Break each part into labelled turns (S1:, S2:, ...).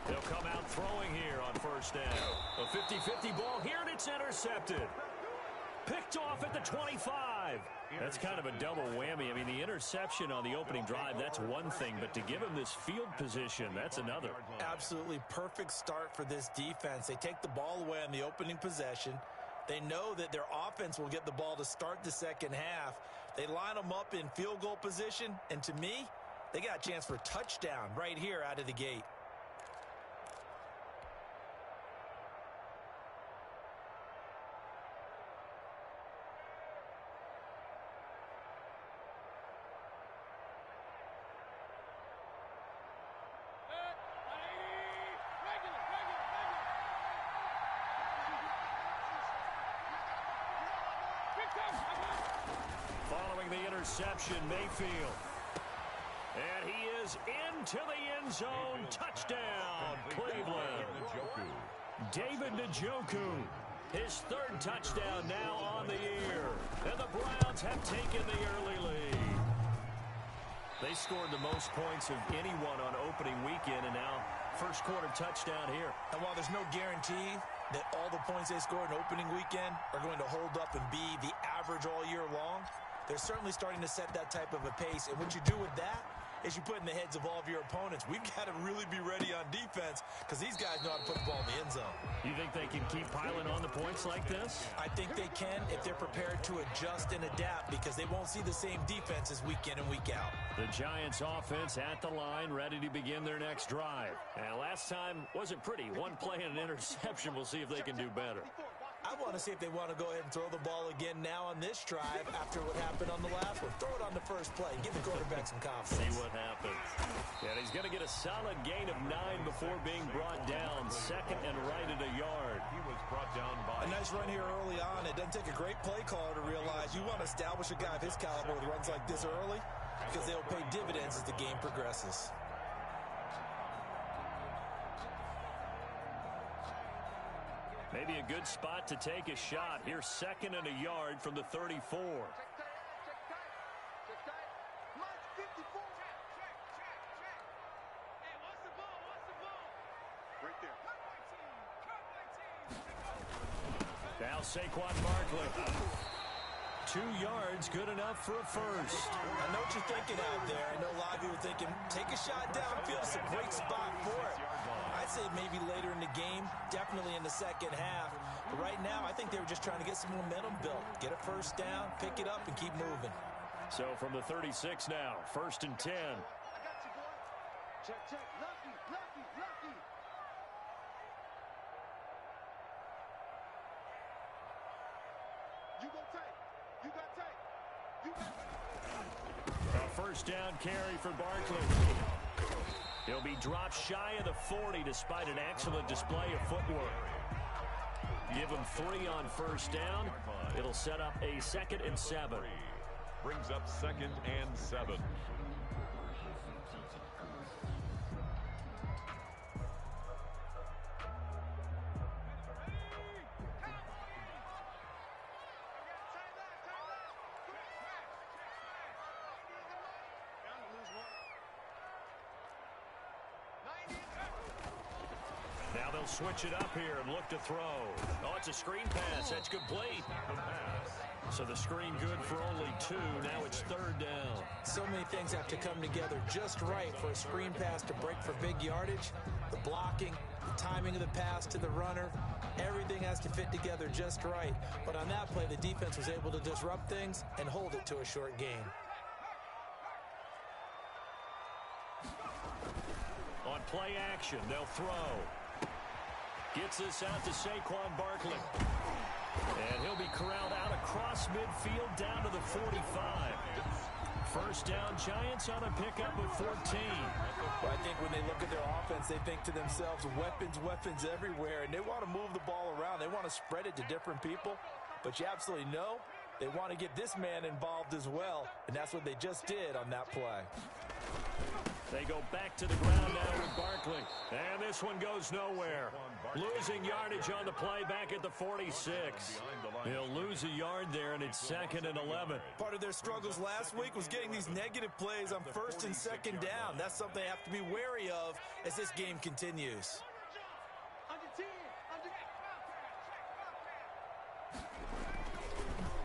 S1: They'll come out throwing here on first down. A 50-50 ball here, and it's intercepted. Picked off at the 25. That's kind of a double whammy. I mean, the interception on the opening drive, that's one thing. But to give him this field position, that's another.
S2: Absolutely perfect start for this defense. They take the ball away on the opening possession. They know that their offense will get the ball to start the second half. They line them up in field goal position. And to me, they got a chance for a touchdown right here out of the gate.
S1: Following the interception, Mayfield. And he is into the end zone. Touchdown, Cleveland. David Njoku. His third touchdown now on the year. And the Browns have taken the early lead. They scored the most points of anyone on opening weekend, and now first quarter touchdown here.
S2: And while there's no guarantee that all the points they scored in opening weekend are going to hold up and be the average all year long, they're certainly starting to set that type of a pace. And what you do with that is you put in the heads of all of your opponents, we've got to really be ready on defense because these guys know how to put the ball in the end zone.
S1: You think they can keep piling on the points like this?
S2: I think they can if they're prepared to adjust and adapt because they won't see the same defenses week in and week out.
S1: The Giants offense at the line, ready to begin their next drive. And last time wasn't pretty. One play and an interception. We'll see if they can do better.
S2: I want to see if they want to go ahead and throw the ball again now on this drive after what happened on the last one. Throw it on the first play. Give the quarterback some confidence.
S1: See what happens. And he's going to get a solid gain of 9 before being brought down. Second and right at a yard.
S3: He was brought down by...
S2: A nice run here early on. It doesn't take a great play caller to realize you want to establish a guy of his caliber with runs like this early because they'll pay dividends as the game progresses.
S1: Maybe a good spot to take a shot. Here's second and a yard from the 34. Now Saquon Barkley. 2 yards, good enough for a first.
S2: I know what you're thinking out there. I know a lot of you are thinking, take a shot downfield. It's a great spot for it. I'd say maybe later in the game, definitely in the second half. But right now, I think they were just trying to get some momentum built. Get a first down, pick it up, and keep moving.
S1: So from the 36 now, first and 10.
S4: Check, check. Lucky, lucky, lucky. You go tight. You got tight. You got tight.
S1: A first down carry for Barkley. He'll be dropped shy of the 40 despite an excellent display of footwork. Give him 3 on first down. It'll set up a 2nd and 7.
S3: Brings up 2nd and 7.
S1: Now they'll switch it up here and look to throw. Oh, it's a screen pass. That's complete. So the screen good for only 2. Now it's 3rd down.
S2: So many things have to come together just right for a screen pass to break for big yardage. The blocking, the timing of the pass to the runner, everything has to fit together just right. But on that play, the defense was able to disrupt things and hold it to a short gain.
S1: On play action, they'll throw. Gets this out to Saquon Barkley. And he'll be corralled out across midfield down to the 45. First down, Giants on a pickup of 14.
S2: Well, I think when they look at their offense, they think to themselves, weapons, weapons everywhere, and they want to move the ball around. They want to spread it to different people, but you absolutely know they want to get this man involved as well, and that's what they just did on that play.
S1: They go back to the ground now with Barkley. And this one goes nowhere. Losing yardage on the play back at the 46. He'll lose a yard there, and it's 2nd and 11.
S2: Part of their struggles last week was getting these negative plays on 1st and 2nd down. That's something they have to be wary of as this game continues.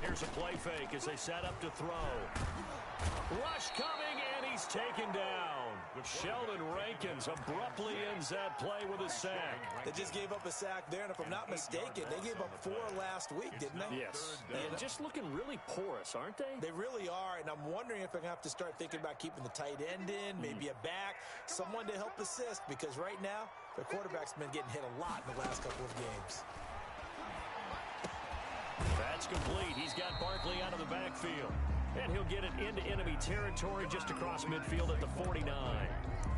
S1: Here's a play fake as they set up to throw. Rush coming, and he's taken down. Sheldon Rankins abruptly ends that play with a sack.
S2: They just gave up a sack there, and if I'm not mistaken, they gave up 4 last week, didn't they?
S1: Yes. And just looking really porous, aren't they?
S2: They really are, and I'm wondering if they're going to have to start thinking about keeping the tight end in, maybe a back, someone to help assist, because right now, their quarterback's been getting hit a lot in the last couple of games.
S1: That's complete. He's got Barkley out of the backfield. And he'll get it into enemy territory just across midfield at the 49.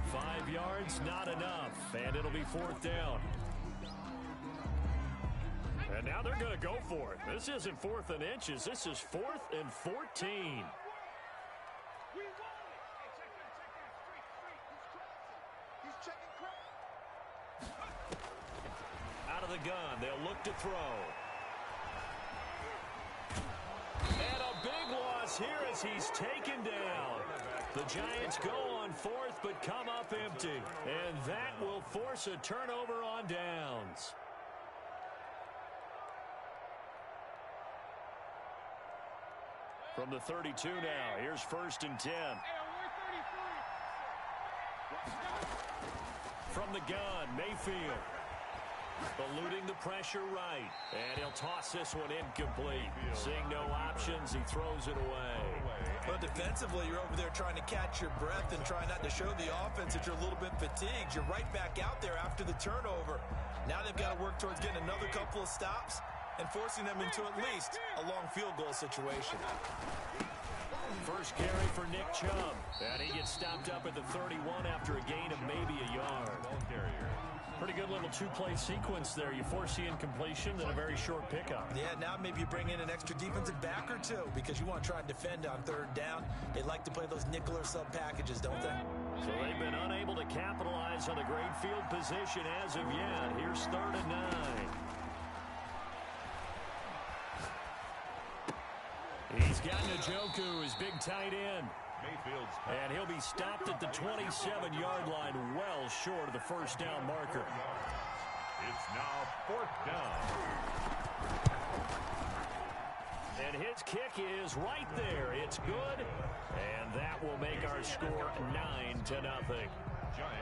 S1: 5 yards, not enough. And it'll be 4th down. And now they're going to go for it. This isn't 4th and inches. This is 4th and 14. Out of the gun. They'll look to throw. And a big loss here as he's taken down. The Giants go on 4th but come up empty. And that will force a turnover on downs. From the 32 now, here's 1st and 10. From the gun, Mayfield. Eluding the pressure right. And he'll toss this one incomplete. Seeing no options, he throws it away.
S2: Well, defensively, you're over there trying to catch your breath and try not to show the offense that you're a little bit fatigued. You're right back out there after the turnover. Now they've got to work towards getting another couple of stops and forcing them into at least a long field goal situation.
S1: First carry for Nick Chubb. And he gets stopped up at the 31 after a gain of maybe a yard. Pretty good little 2-play sequence there. You force the incompletion, then a very short pickup.
S2: Yeah, now maybe you bring in an extra defensive back or two because you want to try and defend on 3rd down. They like to play those nickel or sub packages, don't they?
S1: So they've been unable to capitalize on a great field position as of yet. Here's 3rd and 9. He's got Njoku, his big tight end. And he'll be stopped at the 27-yard line, well short of the 1st down marker.
S3: It's now 4th down.
S1: And his kick is right there. It's good. And that will make our score 9-0.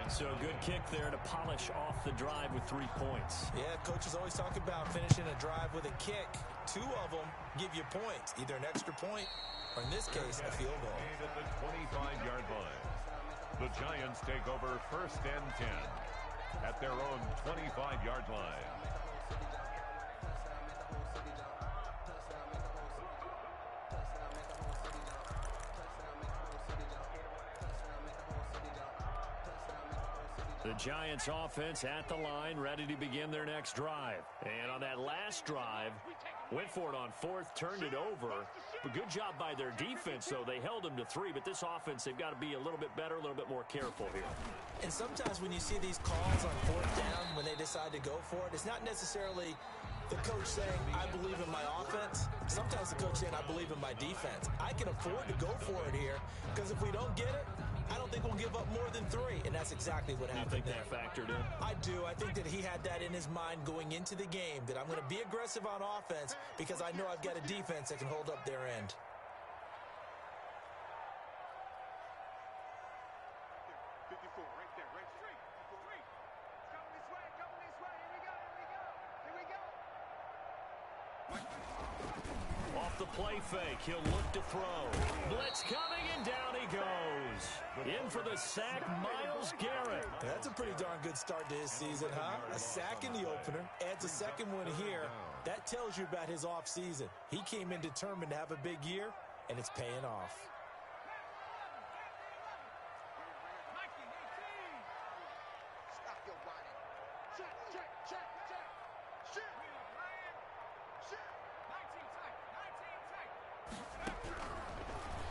S1: So good kick there to polish off the drive with 3 points.
S2: Yeah, coaches always talk about finishing a drive with a kick. 2 of them give you points, either an extra point or, in this case, a field goal.
S3: At the 25-yard line. The Giants take over 1st and 10 at their own 25-yard line.
S1: The Giants offense at the line, ready to begin their next drive. And on that last drive, went for it on 4th, turned it over. But good job by their defense, though. They held them to 3, but this offense, they've got to be a little bit better, a little bit more careful here.
S2: And sometimes when you see these calls on 4th down, when they decide to go for it, it's not necessarily the coach saying, I believe in my offense. Sometimes the coach saying, I believe in my defense. I can afford to go for it here, because if we don't get it, I don't think we'll give up more than 3, and that's exactly what happened.
S1: You think that factored in?
S2: I do. I think that he had that in his mind going into the game, that I'm going to be aggressive on offense because I know I've got a defense that can hold up their end.
S1: Off the play fake, he'll look to throw. Blitz coming, and down he goes. In for the sack, Myles Garrett.
S2: That's a pretty darn good start to his season, huh? A sack in the opener, adds a second one here. That tells you about his offseason. He came in determined to have a big year, and it's paying off.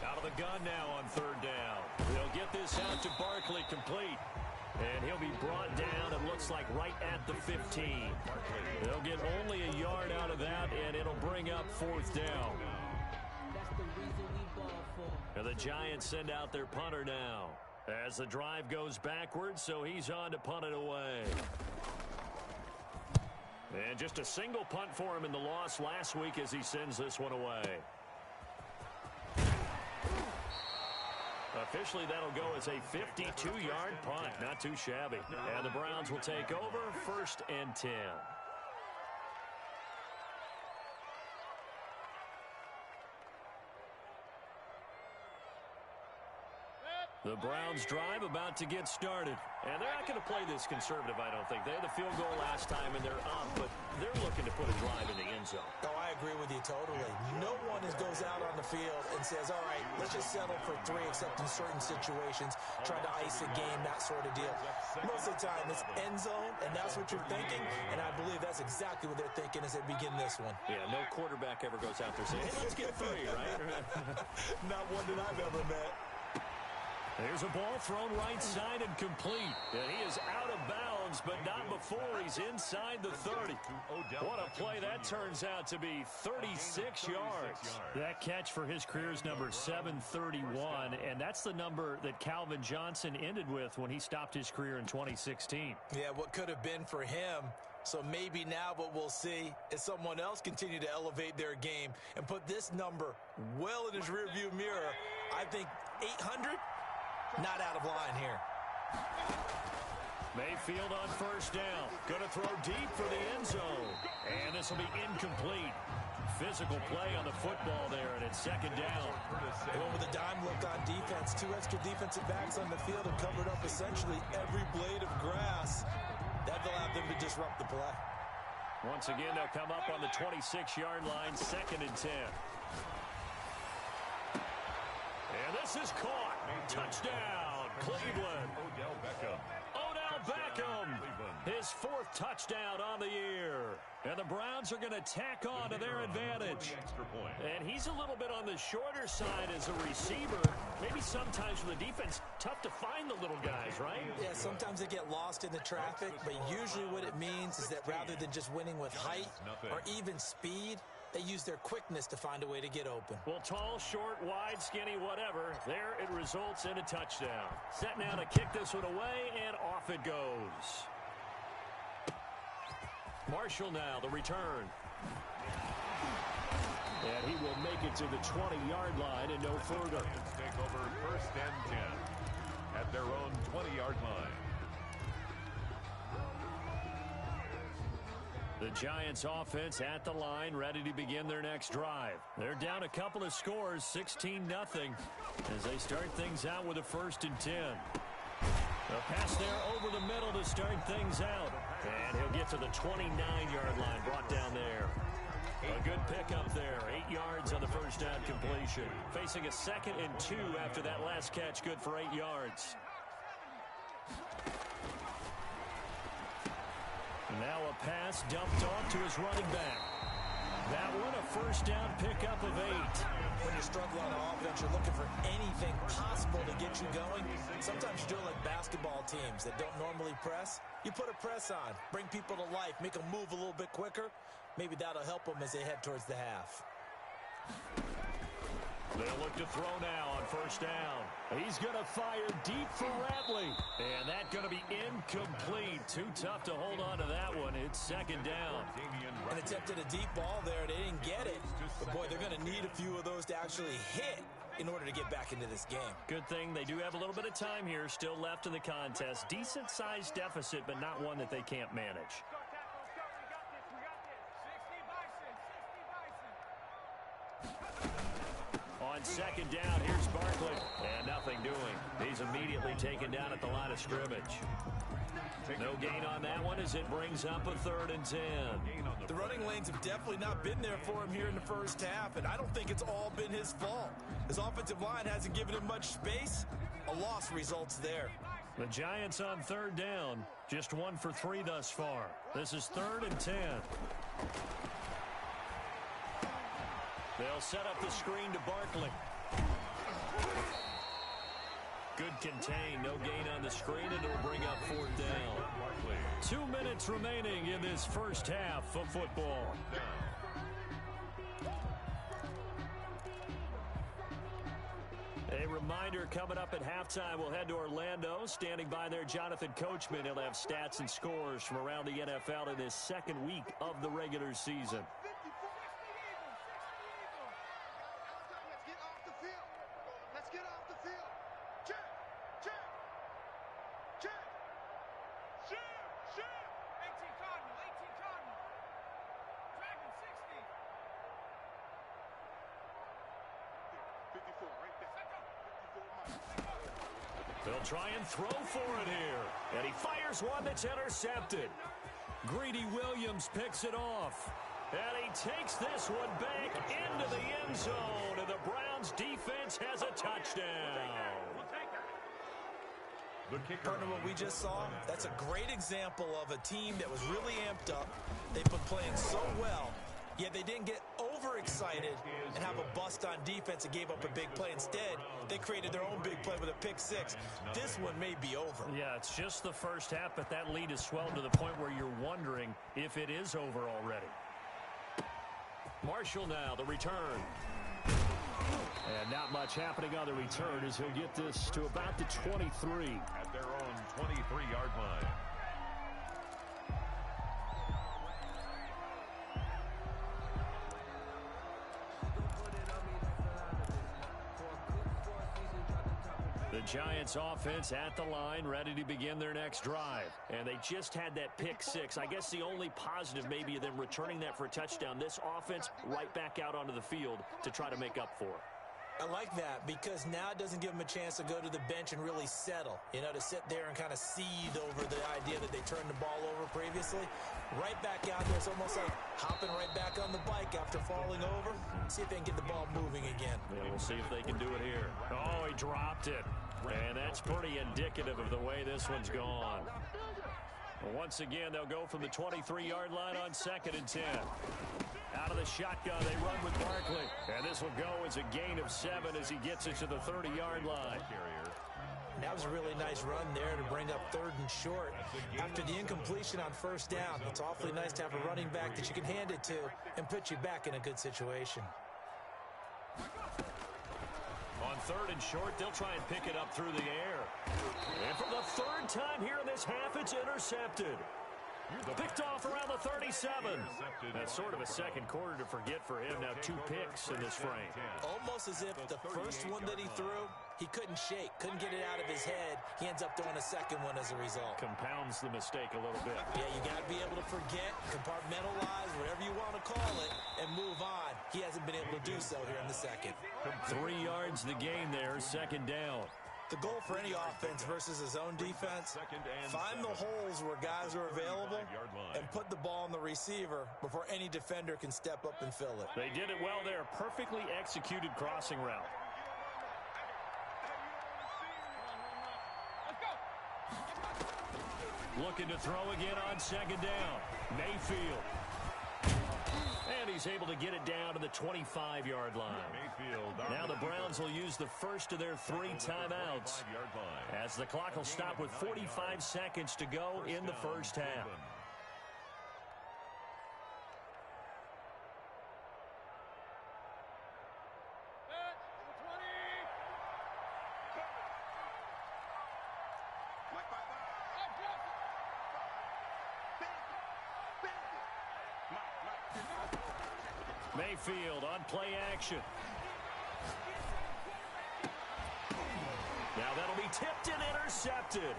S1: Out of the gun now on 3rd down. They'll get this out to Barkley, complete. And he'll be brought down, it looks like, right at the 15. They'll get only a yard out of that, and it'll bring up 4th down. And the Giants send out their punter now as the drive goes backwards, so he's on to punt it away. And just a single punt for him in the loss last week as he sends this one away. Officially, that'll go as a 52-yard punt. Not too shabby. And the Browns will take over 1st and 10. The Browns drive about to get started. And they're not going to play this conservative, I don't think. They had the field goal last time, and they're up, but they're looking to put a drive in the end zone.
S2: Oh, I agree with you totally. No one goes out on the field and says, all right, let's just settle for 3, except in certain situations, trying to ice a game, that sort of deal. Most of the time, it's end zone, and that's what you're thinking, and I believe that's exactly what they're thinking as they begin this one.
S1: Yeah, no quarterback ever goes out there saying, hey, let's get 3, right?
S2: Not one that I've ever met.
S1: There's a ball thrown right side and complete. And he is out of bounds, but not before he's inside the 30. What a play that turns out to be, 36 yards. That catch for his career is number 731, and that's the number that Calvin Johnson ended with when he stopped his career in 2016.
S2: Yeah, what could have been for him. So maybe now what we'll see is someone else continue to elevate their game and put this number well in his rearview mirror. I think 800? Not out of line here.
S1: Mayfield on 1st down. Going to throw deep for the end zone. And this will be incomplete. Physical play on the football there, and it's 2nd down.
S2: They went with a dime look on defense. 2 extra defensive backs on the field and covered up essentially every blade of grass. That allowed them to disrupt the play.
S1: Once again, they'll come up on the 26-yard line, 2nd and 10. And this is caught. Touchdown, Cleveland. Odell Beckham, his 4th touchdown on the year. And the Browns are going to tack on to their advantage. And he's a little bit on the shorter side as a receiver. Maybe sometimes for the defense, tough to find the little guys, right?
S2: Yeah, sometimes they get lost in the traffic, but usually what it means is that rather than just winning with height or even speed, they use their quickness to find a way to get open.
S1: Well, tall, short, wide, skinny, whatever, there it results in a touchdown. Set now to kick this one away, and off it goes. Marshall now, the return. And he will make it to the 20-yard line and no further.
S3: Take over 1st and 10 at their own 20-yard line.
S1: The Giants offense at the line, ready to begin their next drive. They're down a couple of scores, 16-0, as they start things out with a 1st and 10. A pass there over the middle to start things out. And he'll get to the 29-yard line, brought down there. A good pickup there, 8 yards on the 1st down completion. Facing a 2nd and 2 after that last catch, good for 8 yards. Now a pass dumped off to his running back. That one a 1st down pickup of 8.
S2: When you struggle on offense, you're looking for anything possible to get you going. Sometimes you do it like basketball teams that don't normally press. You put a press on, bring people to life, make them move a little bit quicker. Maybe that'll help them as they head towards the half.
S1: They'll look to throw now on 1st down. He's going to fire deep for Ratley. And that's going to be incomplete. Too tough to hold on to that one. It's 2nd down.
S2: And attempted a deep ball there. They didn't get it. But, boy, they're going to need a few of those to actually hit in order to get back into this game.
S1: Good thing they do have a little bit of time here still left in the contest. Decent-sized deficit, but not one that they can't manage. On 2nd down, here's Barkley. And nothing doing. He's immediately taken down at the line of scrimmage. No gain on that one as it brings up a 3rd and 10.
S2: The running lanes have definitely not been there for him here in the 1st half, and I don't think it's all been his fault. His offensive line hasn't given him much space. A loss results there.
S1: The Giants on 3rd down. Just 1 for 3 thus far. This is 3rd and 10. They'll set up the screen to Barkley. Good contain, no gain on the screen, and it'll bring up 4th down. 2 minutes remaining in this first half of football. A reminder, coming up at halftime, we'll head to Orlando. Standing by there, Jonathan Coachman. He'll have stats and scores from around the NFL in this second week of the regular season.
S4: Let's get off the field. Check, check, check. Share.
S5: 18 Cardinal. Dragon 60.
S4: 54 right there. 54 miles.
S1: They'll try and throw for it here. And he fires one that's intercepted. Greedy Williams picks it off. And he takes this one back into the end zone. And the Browns defense has a touchdown.
S2: Partner, what we just saw, that's a great example of a team that was really amped up. They've been playing so well, yet they didn't get overexcited and have a bust on defense and gave up a big play. Instead, they created their own big play with a pick six. This one may be over.
S1: Yeah, it's just the first half, but that lead has swelled to the point where you're wondering if it is over already. Marshall now, the return. And not much happening on the return as he'll get this to about the 23.
S3: At their own 23-yard line.
S1: The Giants offense at the line, ready to begin their next drive. And they just had that pick six. I guess the only positive maybe of them returning that for a touchdown. This offense right back out onto the field to try to make up for it.
S2: I like that because now it doesn't give them a chance to go to the bench and really settle, to sit there and kind of seethe over the idea that they turned the ball over previously. Right back out there, it's almost like hopping right back on the bike after falling over. See if they can get the ball moving again.
S1: Yeah, we'll see if they can do it here. Oh, he dropped it. And that's pretty indicative of the way this one's gone. Once again, they'll go from the 23-yard line on 2nd and 10. Out of the shotgun, they run with Barkley. And this will go as a gain of 7 as he gets it to the 30-yard line.
S2: That was a really nice run there to bring up 3rd and short. After the incompletion on 1st down, it's awfully nice to have a running back that you can hand it to and put you back in a good situation.
S1: On 3rd and short, they'll try and pick it up through the air. And for the 3rd time here in this half, it's intercepted. Picked off around the 37. That's sort of a second quarter to forget for him. Now 2 picks in this frame.
S2: Almost as if the first one that he threw, he couldn't shake, couldn't get it out of his head. He ends up throwing a second one as a result.
S1: Compounds the mistake a little bit.
S2: Yeah, you got to be able to forget, compartmentalize, whatever you want to call it, and move on. He hasn't been able to do so here in the second.
S1: 3 yards the gain there, 2nd down.
S2: The goal for any offense versus his own defense, find the holes where guys are available and put the ball on the receiver before any defender can step up and fill it.
S1: They did it well there. Perfectly executed crossing route. Looking to throw again on 2nd down. Mayfield. And he's able to get it down to the 25-yard line. Now the Browns will use the first of their 3 timeouts as the clock will stop with 45 seconds to go in the first half. Mayfield on play action. Now that'll be tipped and intercepted.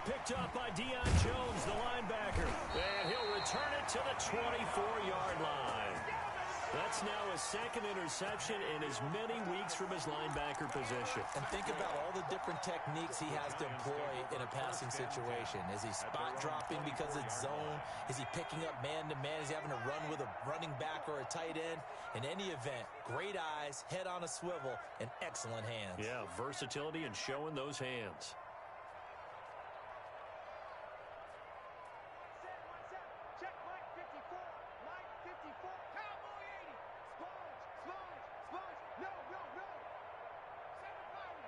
S1: Picked up by Deion Jones, the linebacker. And he'll return it to the 24-yard line. That's now his 2nd interception in as many weeks from his linebacker position.
S2: And think about all the different techniques he has to employ in a passing situation. Is he spot dropping because it's zone? Is he picking up man-to-man? Is he having to run with a running back or a tight end? In any event, great eyes, head on a swivel, and excellent hands.
S1: Yeah, versatility and showing those hands.
S4: Check Mike 54. Mike 54. Cowboy 80. Sponge. No. 7 Byron.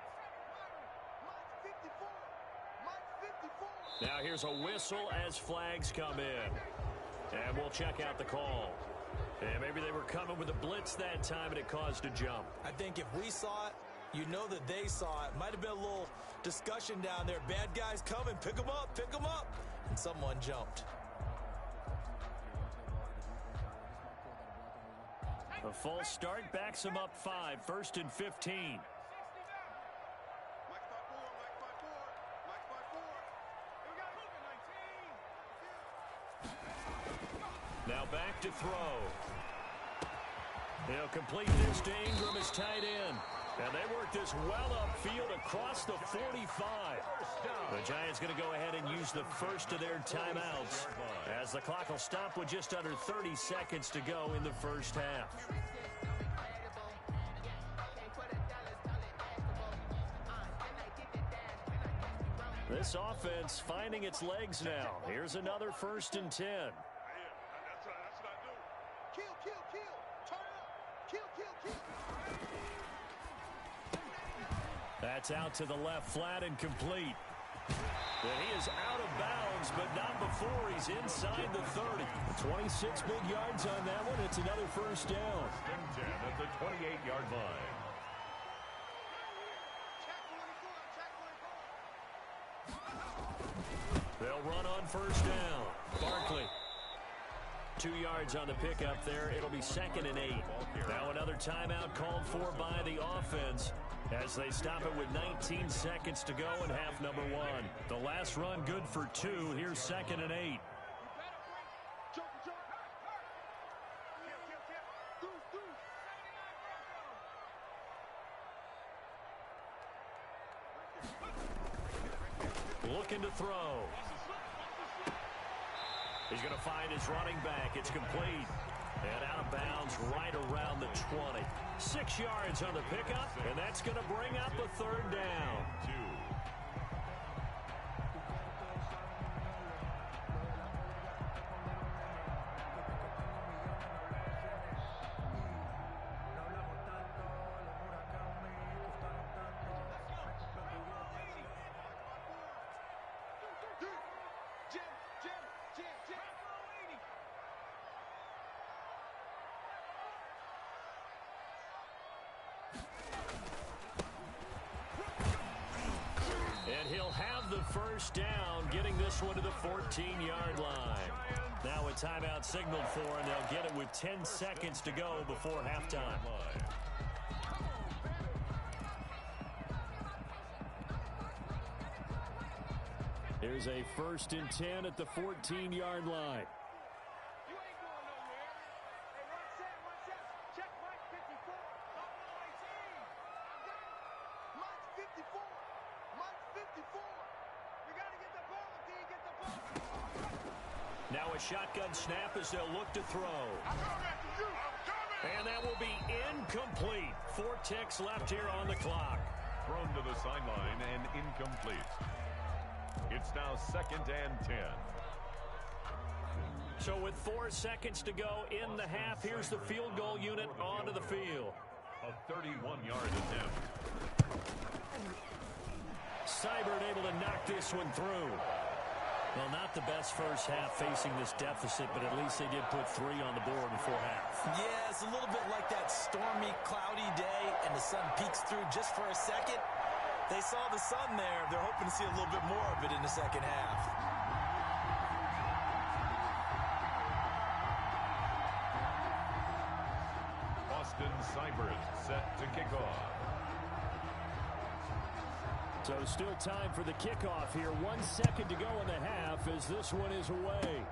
S4: Mike
S1: Now here's a whistle as flags come in. And we'll check out the call. And maybe they were coming with a blitz that time and it caused a jump.
S2: I think if we saw it, you know that they saw it. Might have been a little discussion down there. Bad guys coming. Pick them up. Pick them up. And someone jumped.
S1: A false start backs him up 5. 1st and 15. Now back to throw. He'll complete this to Ingram as tight end. And they work this well upfield across the 45. The Giants going to go ahead and use the first of their timeouts as the clock will stop with just under 30 seconds to go in the first half. This offense finding its legs now. Here's another 1st and 10. That's out to the left, flat and complete. And he is out of bounds, but not before he's inside the 30. 26 big yards on that one. It's another 1st down.
S3: 10 at the 28-yard line.
S1: They'll run on 1st down. Barkley. 2 yards on the pickup there. It'll be 2nd and 8. Now another timeout called for by the offense as they stop it with 19 seconds to go in half number 1. The last run good for 2. Here's 2nd and 8. Looking to throw. He's going to find his running back. It's complete. And out of bounds right around the 20. 6 yards on the pickup, and that's going to bring up a 3rd down.
S3: 2.
S1: And he'll have the 1st down, getting this one to the 14-yard line. Now a timeout signaled for, and they'll get it with 10 seconds to go before halftime. Here's a 1st and 10 at the 14-yard line. Now a shotgun snap as they'll look to throw. And that will be incomplete. 4 ticks left here on the clock.
S3: Thrown to the sideline and incomplete. It's now 2nd and 10.
S1: So with 4 seconds to go in the half, here's the field goal unit onto the field.
S3: A 31-yard attempt.
S1: Seibert able to knock this one through. Well, not the best first half facing this deficit, but at least they did put 3 on the board before half.
S2: Yeah, it's a little bit like that stormy, cloudy day, and the sun peeks through just for a second. They saw the sun there. They're hoping to see a little bit more of it in the second half.
S3: Austin Seibert set to kick off.
S1: So still time for the kickoff here. 1 second to go in the half as this one is away.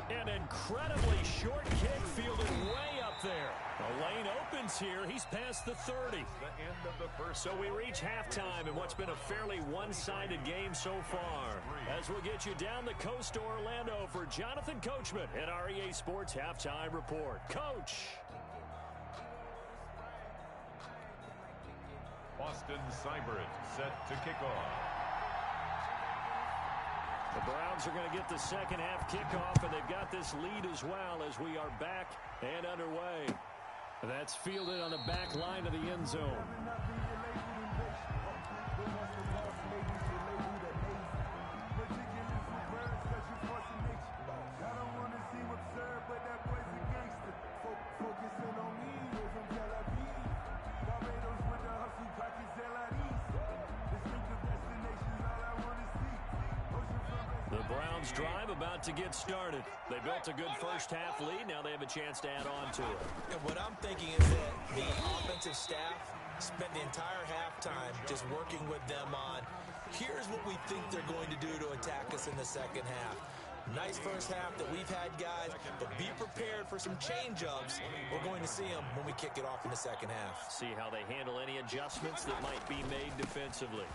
S1: An incredibly short kick fielded way up there. The lane opens here. He's past the 30.
S3: The end of the first.
S1: So we reach halftime in what's been a fairly one-sided game so far. As we'll get you down the coast to Orlando for Jonathan Coachman at our EA Sports Halftime Report. Coach.
S3: Austin Seibert set to kick off.
S1: The Browns are going to get the second half kickoff, and they've got this lead as well as we are back and underway. That's fielded on the back line of the end zone. The Browns drive about to get started. They built a good first-half lead. Now they have a chance to add on to it.
S2: And what I'm thinking is that the offensive staff spent the entire halftime just working with them on, here's what we think they're going to do to attack us in the second half. Nice first half that we've had, guys, but be prepared for some change-ups. We're going to see them when we kick it off in the second half.
S1: See how they handle any adjustments that might be made defensively.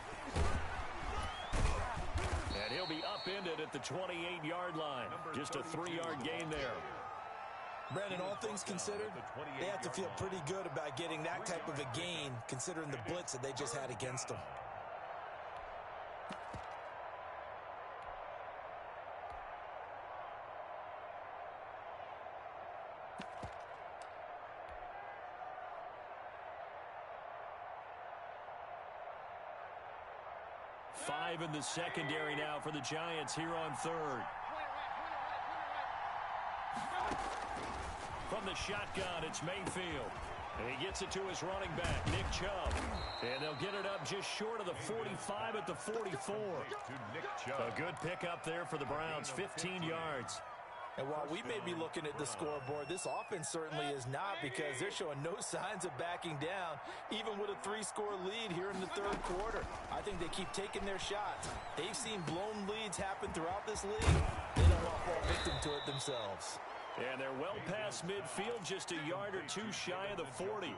S1: And he'll be upended at the 28-yard line. Just a 3-yard gain there.
S2: Brandon, all things considered, they have to feel pretty good about getting that type of a gain considering the blitz that they just had against them.
S1: Five in the secondary now for the Giants here on third. From the shotgun, it's Mayfield. And he gets it to his running back, Nick Chubb. And they'll get it up just short of the 45 at the 44. A good pickup there for the Browns, 15 yards.
S2: And while we may be looking at the scoreboard, this offense certainly is not, because they're showing no signs of backing down, even with a 3-score lead here in the third quarter. I think they keep taking their shots. They've seen blown leads happen throughout this league. They don't want to fall victim to it themselves.
S1: And they're well past midfield, just a yard or two shy of the 40.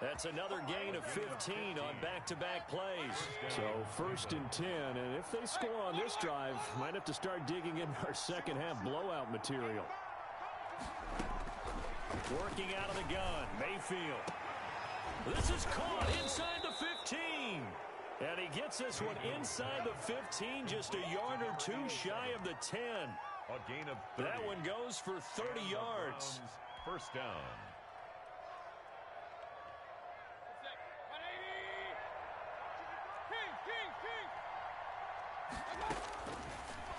S1: That's another gain of 15 on back-to-back plays. So 1st and 10, and if they score on this drive, might have to start digging in our second-half blowout material. Working out of the gun, Mayfield. This is caught inside the 15. And he gets this one inside the 15, just a yard or two shy of the 10.
S3: A gain of 30.
S1: That one goes for 30 yards.
S3: First down.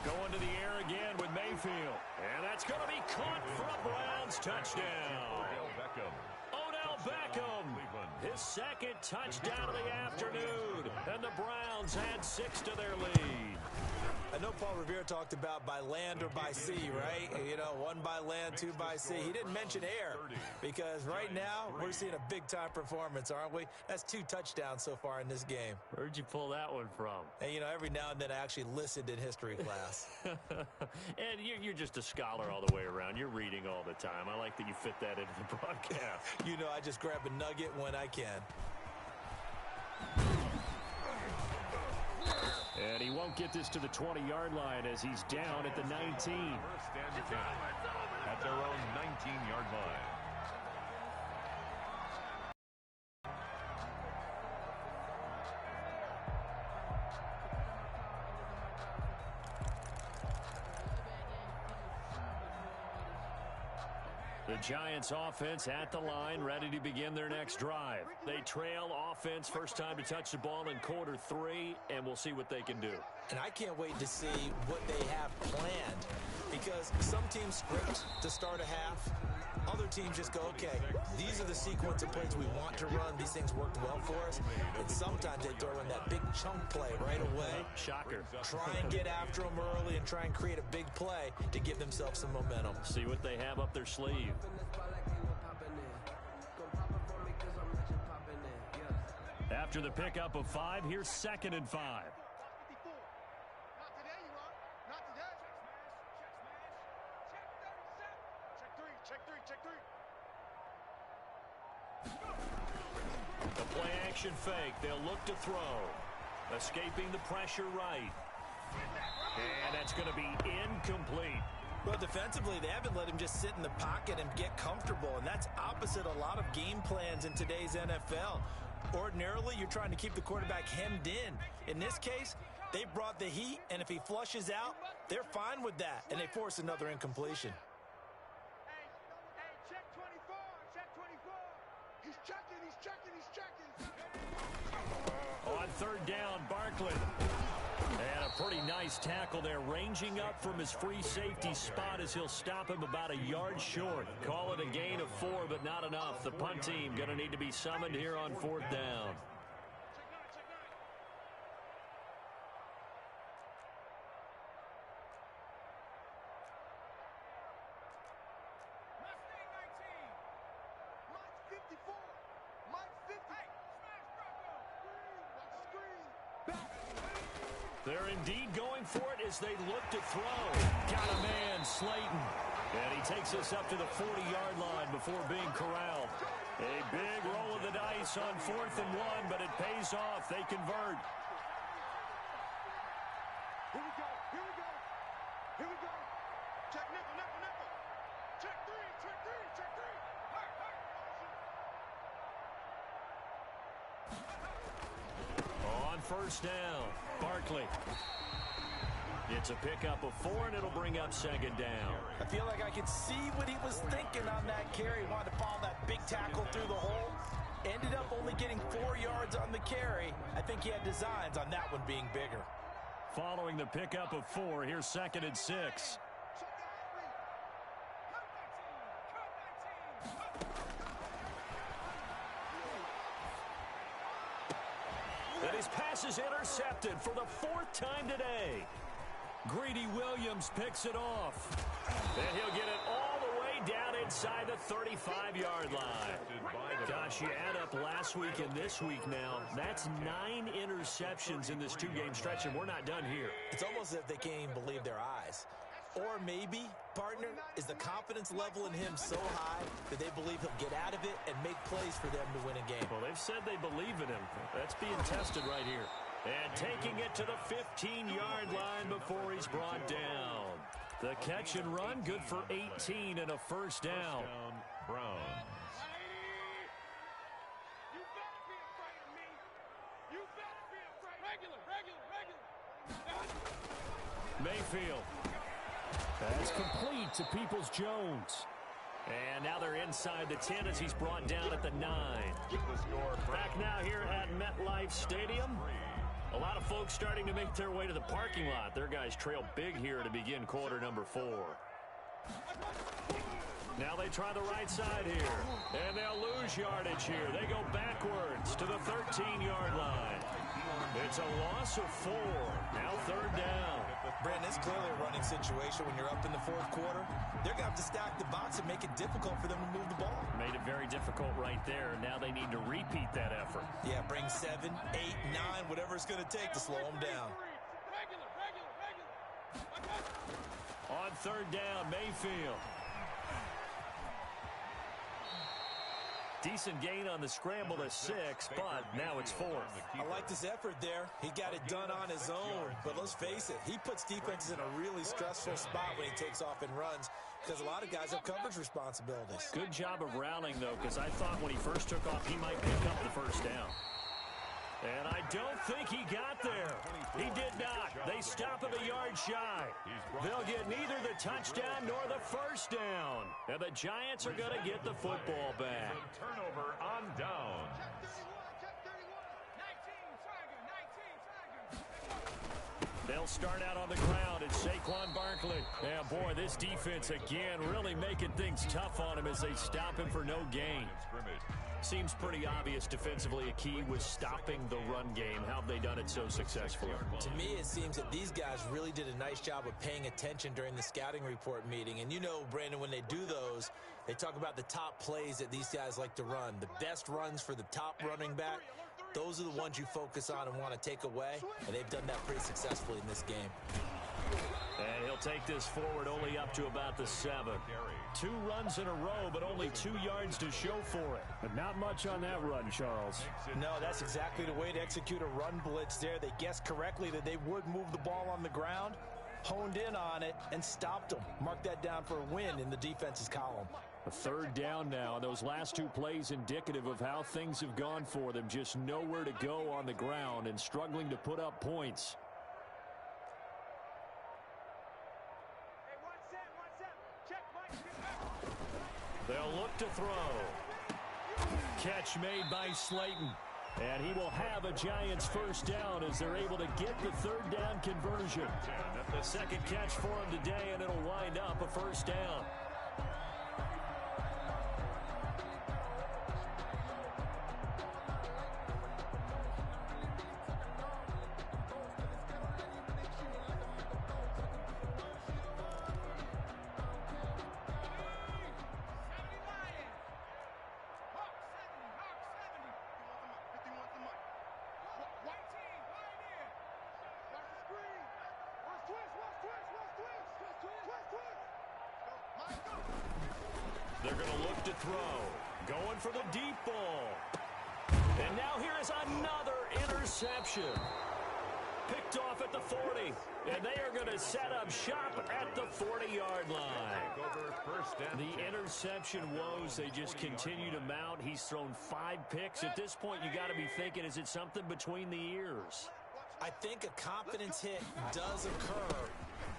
S1: Going to the air again with Mayfield. And that's going to be caught for a Browns touchdown. Odell Beckham. His second touchdown of the afternoon. And the Browns add 6 to their lead.
S2: I know Paul Revere talked about by land or by sea, right? You know, 1 by land, 2 by sea. He didn't mention air, because right now we're seeing a big-time performance, aren't we? That's 2 touchdowns so far in this game.
S1: Where'd you pull that one from?
S2: And, you know, every now and then I actually listened in history class.
S1: And you're just a scholar all the way around. You're reading all the time. I like that you fit that into the broadcast.
S2: You know, I just grab a nugget when I can.
S1: And he won't get this to the 20-yard line as he's down at the 19.
S3: First and 10 at their own 19-yard line.
S1: The Giants offense at the line, ready to begin their next drive. They trail offense, first time to touch the ball in quarter 3, and we'll see what they can do.
S2: And I can't wait to see what they have planned, because some teams script to start a half. Other teams just go, okay, these are the sequence of plays we want to run. These things worked well for us. And sometimes they throw in that big chunk play right away.
S1: Shocker.
S2: Try and get after them early and try and create a big play to give themselves some momentum.
S1: See what they have up their sleeve. After the pickup of 5, here's 2nd and 5.
S4: Not today, you are. Not today. Check 3. Check 3.
S1: The play action fake. They'll look to throw. Escaping the pressure right. And that's going to be incomplete.
S2: Well, defensively, they haven't let him just sit in the pocket and get comfortable, and that's opposite a lot of game plans in today's NFL. Ordinarily, you're trying to keep the quarterback hemmed in. In this case, they brought the heat, and if he flushes out, they're fine with that, and they force another incompletion.
S4: Hey, check 24. Check 24. He's checking.
S1: On 3rd down, Barkley. And a pretty nice tackle there, ranging up from his free safety spot as he'll stop him about a yard short. Call it a gain of 4, but not enough. The punt team going to need to be summoned here on 4th down. They're indeed going for it as they look to throw. Got a man, Slayton. And he takes us up to the 40-yard line before being corralled. A big roll of the dice on 4th and 1, but it pays off. They convert.
S4: Here we go. Here we go. Here we go. Check nickel, nickel, nickel. Check three, check three, check three. Hurt, hurt.
S1: On 1st down, Barkley. It's a pickup of 4, and it'll bring up 2nd down.
S2: I feel like I could see what he was thinking on that carry. He wanted to follow that big tackle through the hole. Ended up only getting 4 yards on the carry. I think he had designs on that one being bigger.
S1: Following the pickup of 4, here's 2nd and 6. And his pass is intercepted for the 4th time today. Greedy Williams picks it off. And he'll get it all the way down inside the 35-yard line. Gosh, you add up last week and this week now. That's 9 interceptions in this 2-game stretch, and we're not done here.
S2: It's almost as if they can't even believe their eyes. Or maybe, partner, is the confidence level in him so high that they believe he'll get out of it and make plays for them to win a game.
S1: Well, they've said they believe in him. That's being tested right here. And taking it to the 15-yard line before he's brought down. The catch and run, good for 18 and a 1st down.
S3: Browns.
S4: You better be afraid of me. You better be afraid. Regular, regular, regular.
S1: Mayfield. That's complete to Peoples-Jones. And now they're inside the 10 as he's brought down at the 9. Back now here at MetLife Stadium. A lot of folks starting to make their way to the parking lot. Their guys trail big here to begin quarter number 4. Now they try the right side here. And they'll lose yardage here. They go backwards to the 13-yard line. It's a loss of 4. Now 3rd down.
S2: Brandon, it's clearly a running situation when you're up in the 4th quarter. They're going to have to stack the box and make it difficult for them to move the ball.
S1: Made it very difficult right there. Now they need to repeat that effort.
S2: Yeah, bring 7, 8, 9, whatever it's going to take to slow them down.
S4: Regular, regular, regular.
S1: On 3rd down, Mayfield. Decent gain on the scramble to 6, but now it's 4th.
S2: I like this effort there. He got it done on his own. But let's face it, he puts defenses in a really stressful spot when he takes off and runs because a lot of guys have coverage responsibilities.
S1: Good job of rallying, though, because I thought when he first took off, he might pick up the 1st down. And I don't think he got there. He did not. They stop him a yard shy. They'll get neither the touchdown nor the 1st down. And the Giants are going to get the football back.
S3: Turnover on down.
S4: Check 31, check 31. 19, Tiger, 19, Tiger.
S1: They'll start out on the ground. It's Saquon Barkley. Yeah, boy, this defense again really making things tough on him as they stop him for no gain. Seems pretty obvious defensively a key was stopping the run game. How have they done it so successfully?
S2: To me, it seems that these guys really did a nice job of paying attention during the scouting report meeting. And you know, Brandon, when they do those, they talk about the top plays that these guys like to run. The best runs for the top running back, those are the ones you focus on and want to take away. And they've done that pretty successfully in this game.
S1: And he'll take this forward only up to about the 7. 2 runs in a row, but only 2 yards to show for it. But not much on that run, Charles.
S2: No, that's exactly the way to execute a run blitz there. They guessed correctly that they would move the ball on the ground, honed in on it, and stopped them. Mark that down for a win in the defense's column.
S1: A 3rd down now. Those last 2 plays indicative of how things have gone for them. Just nowhere to go on the ground and struggling to put up points. They'll look to throw. Catch made by Slayton. And he will have a Giants 1st down as they're able to get the 3rd down conversion. The 2nd catch for him today, and it'll wind up a 1st down. They're going to look to throw. Going for the deep ball. And now here is another interception. Picked off at the 40. And they are going to set up shop at the 40-yard line. The interception woes, they just continue to mount. He's thrown 5 picks. At this point, you got to be thinking, is it something between the ears?
S2: I think a confidence hit does occur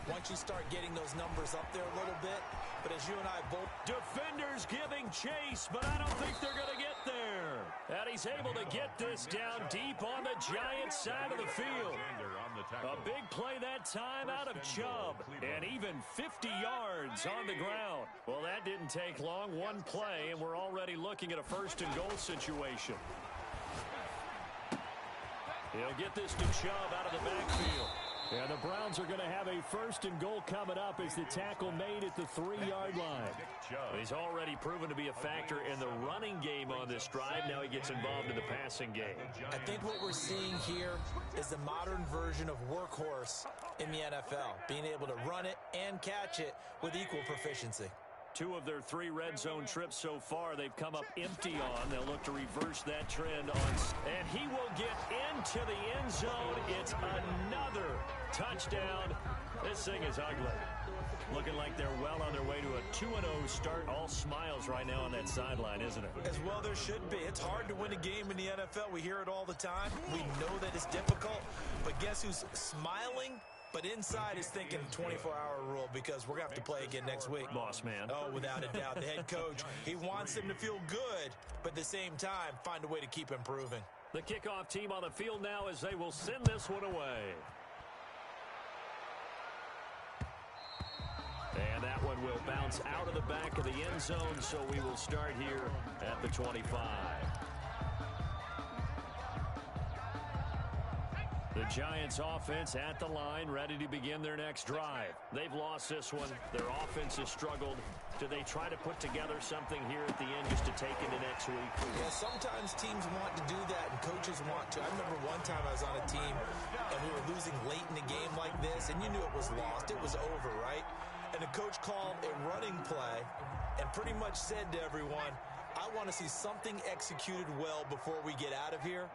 S2: once you start getting those numbers up there a little bit. But as you and I both...
S1: Defenders giving chase, but I don't think they're going to get there. And he's able to get this down deep on the Giants' side of the field. A big play that time out of Chubb. And even 50 yards on the ground. Well, that didn't take long. One play, and we're already looking at a first-and-goal situation. He'll get this to Chubb out of the backfield. And the Browns are going to have a first-and-goal coming up as the tackle made at the 3-yard line. He's already proven to be a factor in the running game on this drive. Now he gets involved in the passing game.
S2: I think what we're seeing here is the modern version of workhorse in the NFL, being able to run it and catch it with equal proficiency.
S1: 2 of their 3 red zone trips so far, they've come up empty on. They'll look to reverse that trend on. And he will get into the end zone. It's another touchdown. This thing is ugly. Looking like they're well on their way to a 2-0 start. All smiles right now on that sideline, isn't it?
S2: As well there should be. It's hard to win a game in the NFL. We hear it all the time. We know that it's difficult. But guess who's smiling? But inside is thinking 24-hour rule because we're going to have to play again next week.
S1: Boss man.
S2: Oh, without a doubt. The head coach, he wants them to feel good, but at the same time, find a way to keep improving.
S1: The kickoff team on the field now as they will send this one away. And that one will bounce out of the back of the end zone, so we will start here at the 25. The Giants offense at the line, ready to begin their next drive. They've lost this one. Their offense has struggled. Do they try to put together something here at the end just to take into next week?
S2: Yeah, sometimes teams want to do that and coaches want to. I remember one time I was on a team and we were losing late in a game like this and you knew it was lost. It was over, right? And the coach called a running play and pretty much said to everyone, I want to see something executed well before we get out of here.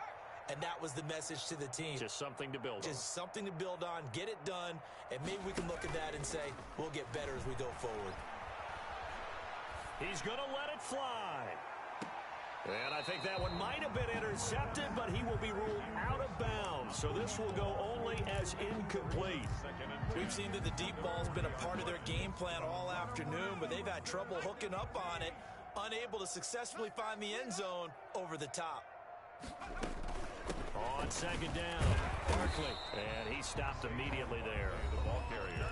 S2: And that was the message to the team.
S1: Just something to build on.
S2: Just something to build on, get it done, and maybe we can look at that and say, we'll get better as we go forward.
S1: He's going to let it fly. And I think that one might have been intercepted, but he will be ruled out of bounds. So this will go only as incomplete.
S2: We've seen that the deep ball's been a part of their game plan all afternoon, but they've had trouble hooking up on it, unable to successfully find the end zone over the top.
S1: On second down, Barkley, and he stopped immediately there.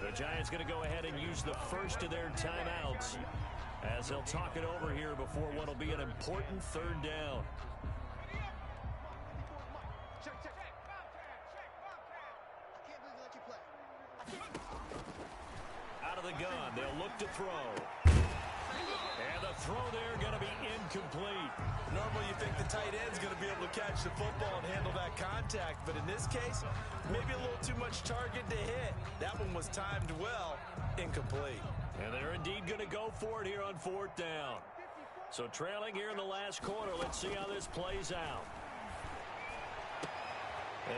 S1: The Giants going to go ahead and use the first of their timeouts as they'll talk it over here before what will be an important third down. Out of the gun, they'll look to throw. And the throw there going to be incomplete.
S2: Normally you think the tight end's going to be able to catch the football and handle that contact, but in this case, maybe a little too much target to hit. That one was timed well, incomplete.
S1: And they're indeed going to go for it here on 4th down. So trailing here in the last quarter, let's see how this plays out.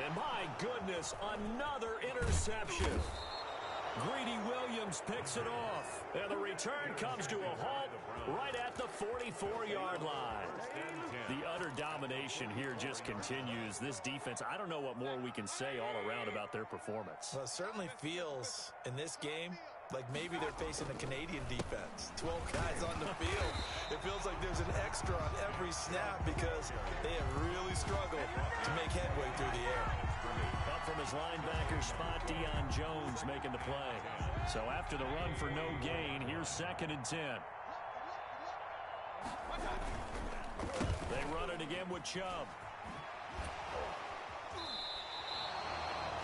S1: And my goodness, another interception. Greedy Williams picks it off. And the return comes to a halt right at the 44-yard line. The utter domination here just continues. This defense, I don't know what more we can say all around about their performance.
S2: Well, it certainly feels in this game like maybe they're facing a Canadian defense. 12 guys on the field. It feels like there's an extra on every snap because they have really struggled to make headway through the air.
S1: Up from his linebacker spot, Deion Jones making the play. So after the run for no gain, here's 2nd and 10. They run it again with Chubb.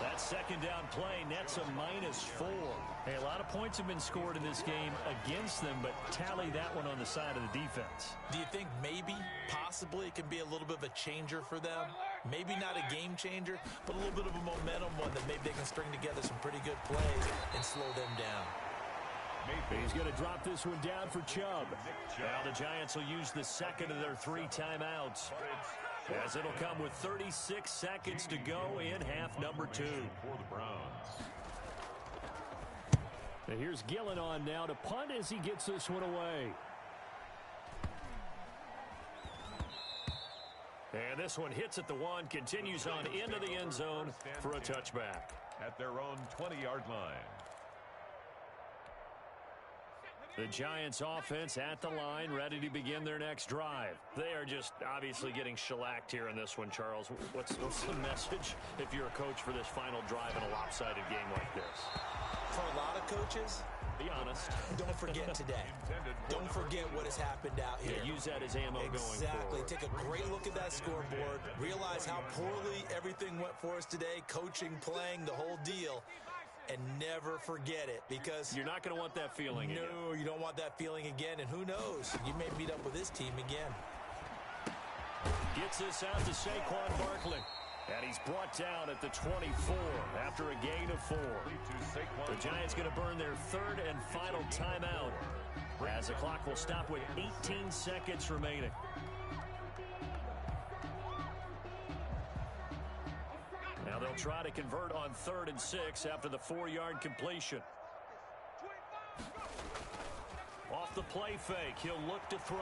S1: That 2nd down play nets a -4. Hey, a lot of points have been scored in this game against them, but tally that one on the side of the defense.
S2: Do you think maybe, possibly, it can be a little bit of a changer for them? Maybe not a game changer, but a little bit of a momentum one that maybe they can string together some pretty good plays and slow them down.
S1: He's going to drop this one down for Chubb. Now the Giants will use the second of their 3 timeouts, as it'll come with 36 seconds to go in half number 2.
S3: For the Browns.
S1: And here's Gillen on now to punt as he gets this one away. And this one hits at the 1, continues on into the end zone for a touchback.
S3: At their own 20-yard line.
S1: The Giants offense at the line, ready to begin their next drive. They are just obviously getting shellacked here in this one, Charles. What's the message if you're a coach for this final drive in a lopsided game like this?
S2: For a lot of coaches,
S1: be honest.
S2: Don't forget today. Don't forget what has happened out here.
S1: Yeah, use that as ammo going forward.
S2: Exactly. Take a great look at that scoreboard. Realize how poorly everything went for us today. Coaching, playing, the whole deal. And never forget it, because
S1: you're not going to want that feeling again.
S2: No, you don't want that feeling again. And who knows? You may meet up with this team again.
S1: Gets this out to Saquon Barkley. And he's brought down at the 24 after a gain of 4. The Giants going to burn their 3rd and final timeout, as the clock will stop with 18 seconds remaining. Now they'll try to convert on 3rd and 6 after the 4-yard completion. Off the play fake, he'll look to throw.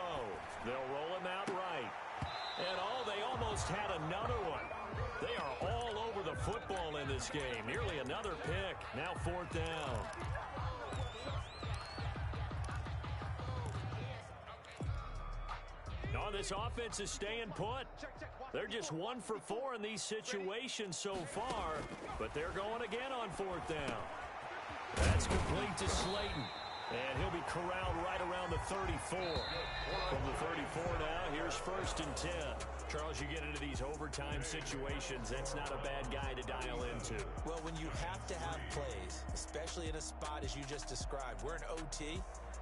S1: They'll roll him out right. And they almost had another one. They are all over the football in this game. Nearly another pick. Now 4th down. No, this offense is staying put. They're just 1 for 4 in these situations so far, but they're going again on 4th down. That's complete to Slayton, and he'll be corralled right around the 34. From the 34 now, here's 1st and 10. Charles, you get into these overtime situations, that's not a bad guy to dial into.
S2: Well, when you have to have plays, especially in a spot as you just described, we're in OT,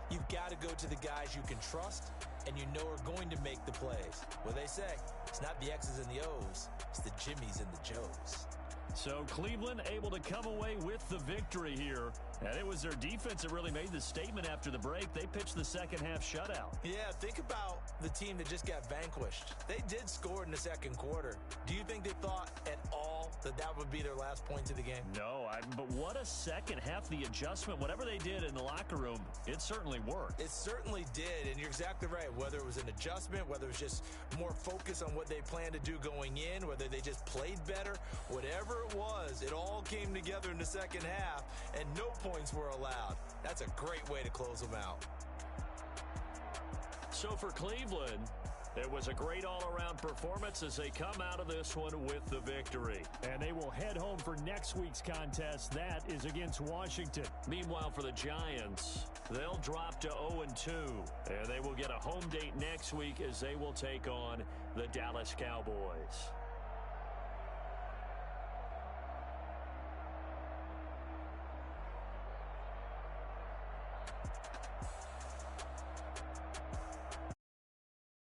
S2: you've got to go to the guys you can trust and you know are going to make the plays. What they say, it's not the X's and the O's, it's the Jimmies and the Joes.
S1: So Cleveland able to come away with the victory here. And it was their defense that really made the statement after the break. They pitched the second half shutout.
S2: Yeah, think about the team that just got vanquished. They did score in the second quarter. Do you think they thought at all that that would be their last points of the game?
S1: No, but what a second half. The adjustment, whatever they did in the locker room, it certainly worked.
S2: It certainly did, and you're exactly right. Whether it was an adjustment, whether it was just more focus on what they planned to do going in, whether they just played better, whatever it was, it all came together in the second half, and no points were allowed. That's a great way to close them out.
S1: So for Cleveland, it was a great all-around performance as they come out of this one with the victory. And they will head home for next week's contest. That is against Washington. Meanwhile, for the Giants, they'll drop to 0-2. And they will get a home date next week as they will take on the Dallas Cowboys.